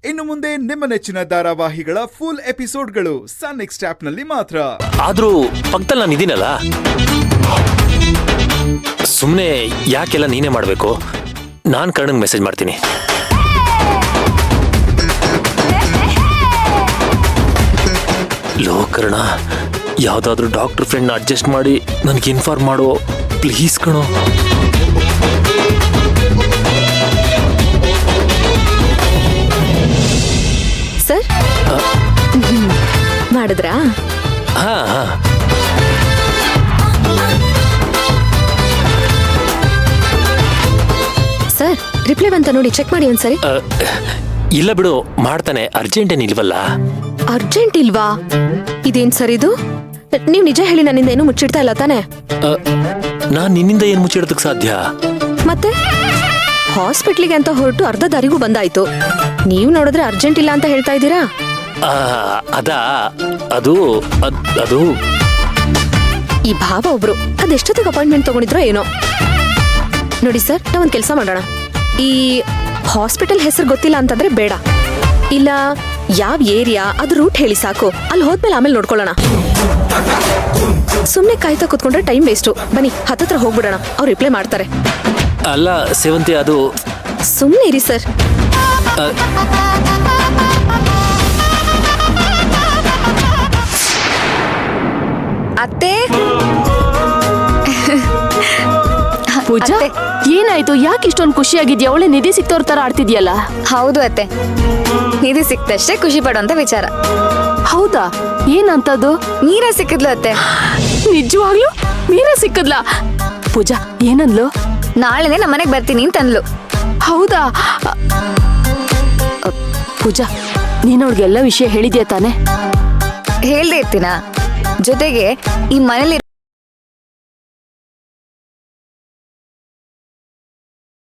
ಇನ್ನು ಮುಂದೆ ನಿಮ್ಮ ನೆಚ್ಚಿನ ಧಾರಾವಾಹಿಗಳ ಫುಲ್ ಎಪಿಸೋಡ್ಗಳು ಸನ್ ನೆಕ್ಸ್ಟ್ ಆಪ್ನಲ್ಲಿ ಮಾತ್ರ. ಆದ್ರೂ ಪಕ್ಕದಲ್ಲಿ ನಾನು ಇದೀನಲ್ಲ, ಸುಮ್ಮನೆ ಯಾಕೆಲ್ಲ ನೀನೇ ಮಾಡಬೇಕು? ನಾನು ಕರ್ಣಂಗೆ ಮೆಸೇಜ್ ಮಾಡ್ತೀನಿ. ಲೋ ಕರ್ಣ, ಯಾವ್ದಾದ್ರು ಡಾಕ್ಟರ್ ಫ್ರೆಂಡ್ನ ಅಡ್ಜಸ್ಟ್ ಮಾಡಿ ನನಗೆ ಇನ್ಫಾರ್ಮ್ ಮಾಡೋ ಪ್ಲೀಸ್ ಕಣೋ. ಸರ್ ಮಾಡಿದ್ರಾ? ಹಾ ಹಾ, ಸರ್ ರಿಪ್ಲೈ ಬಂತ ನೋಡಿ, ಚೆಕ್ ಮಾಡಿ ಒಂದ್ಸರಿ. ಇಲ್ಲ ಬಿಡು, ಮಾಡ್ತಾನೆ. ಅರ್ಜೆಂಟ್ ಏನಿಲ್ವಲ್ಲ? ಅರ್ಜೆಂಟ್ ಇಲ್ವಾ? ಇದೇನ್ ಸರ್ ಇದು? ನೀವ್ ನಿಜ ಹೇಳಿ, ನನ್ನಿಂದ ಏನು ಮುಚ್ಚಿಡ್ತಾ ಇಲ್ಲ ತಾನೆ? ನಾನ್ ನಿನ್ನಿಂದ ಏನ್ ಮುಚ್ಚಿಡೋದಕ್ ಸಾಧ್ಯ? ಮತ್ತೆ ಹಾಸ್ಪಿಟ್ಲಿಗೆ ಅಂತ ಹೊರಟು ಅರ್ಧ ದಾರಿಗೂ ಬಂದಾಯ್ತು. ನೀವ್ ನೋಡಿದ್ರೆ ಅರ್ಜೆಂಟ್ ಇಲ್ಲ ಅಂತ ಹೇಳ್ತಾ ಇದ್ದೀರಾ? ಅದು ಈ ಭಾವ ಒಬ್ರು ಅದೆಷ್ಟೊತ್ತಿಗೆ ಅಪಾಯಿಂಟ್ಮೆಂಟ್ ತಗೊಂಡಿದ್ರೋ ಏನೋ. ನೋಡಿ ಸರ್, ನಾವೊಂದ್ ಕೆಲಸ ಮಾಡೋಣ. ಈ ಹಾಸ್ಪಿಟಲ್ ಹೆಸರು ಗೊತ್ತಿಲ್ಲ ಅಂತಂದ್ರೆ ಬೇಡ, ಇಲ್ಲ ಯಾವ ಏರಿಯಾ ಅದು ರೂಟ್ ಹೇಳಿ ಸಾಕು. ಅಲ್ಲಿ ಹೋದ್ಮೇಲೆ ಆಮೇಲೆ ನೋಡ್ಕೊಳ್ಳೋಣ. ಸುಮ್ನೆ ಕಾಯ್ತಾ ಕುತ್ಕೊಂಡ್ರೆ ಟೈಮ್ ವೇಸ್ಟು. ಬನ್ನಿ ಹತ್ತತ್ರ ಹೋಗ್ಬಿಡೋಣ, ಅವ್ರು ರಿಪ್ಲೈ ಮಾಡ್ತಾರೆ. ಅಲ್ಲ ಸೇವಂತಿ, ಅದು ಸುಮ್ನೆ ಇರಿ ಸರ್. ಅತ್ತೆ, ಪೂಜಾ, ಏನಾಯ್ತು? ಯಾಕೆ ಇಷ್ಟೊಂದು ಖುಷಿಯಾಗಿದ್ಯಾ? ಒಳ್ಳೆ ನಿಧಿ ಸಿಕ್ತವ್ರ ತರ ಆಡ್ತಿದ್ಯಲ್ಲ. ಹೌದು ಅತ್ತೆ, ನಿಧಿ ಸಿಕ್ತಷ್ಟೇ ಖುಷಿ ಪಡುವಂತ ವಿಚಾರ. ಹೌದಾ? ಏನಂತದ್ದು? ಮೀರಾ ಸಿಕ್ಕಿದ್ಲು ಅತ್ತೆ. ನಿಜವಾಗ್ಲು ಮೀರಾ ಸಿಕ್ಕದ್ಲ? ಪೂಜಾ ಏನಂದ್ಲು? ನಾಳೆನೆ ನಮ್ಮ ಮನೆಗೆ ಬರ್ತೀನಿ ಅಂತಂದ್ಲು. ಹೌದಾ? ಪೂಜಾ, ನೀನ್ ಅವ್ರಿಗೆಲ್ಲ ವಿಷಯ ಹೇಳಿದ್ಯಾ ತಾನೆ? ಹೇಳ್ದೆ ಇರ್ತೀನ. ಜೊತೆಗೆ ಈ ಮನೇಲಿ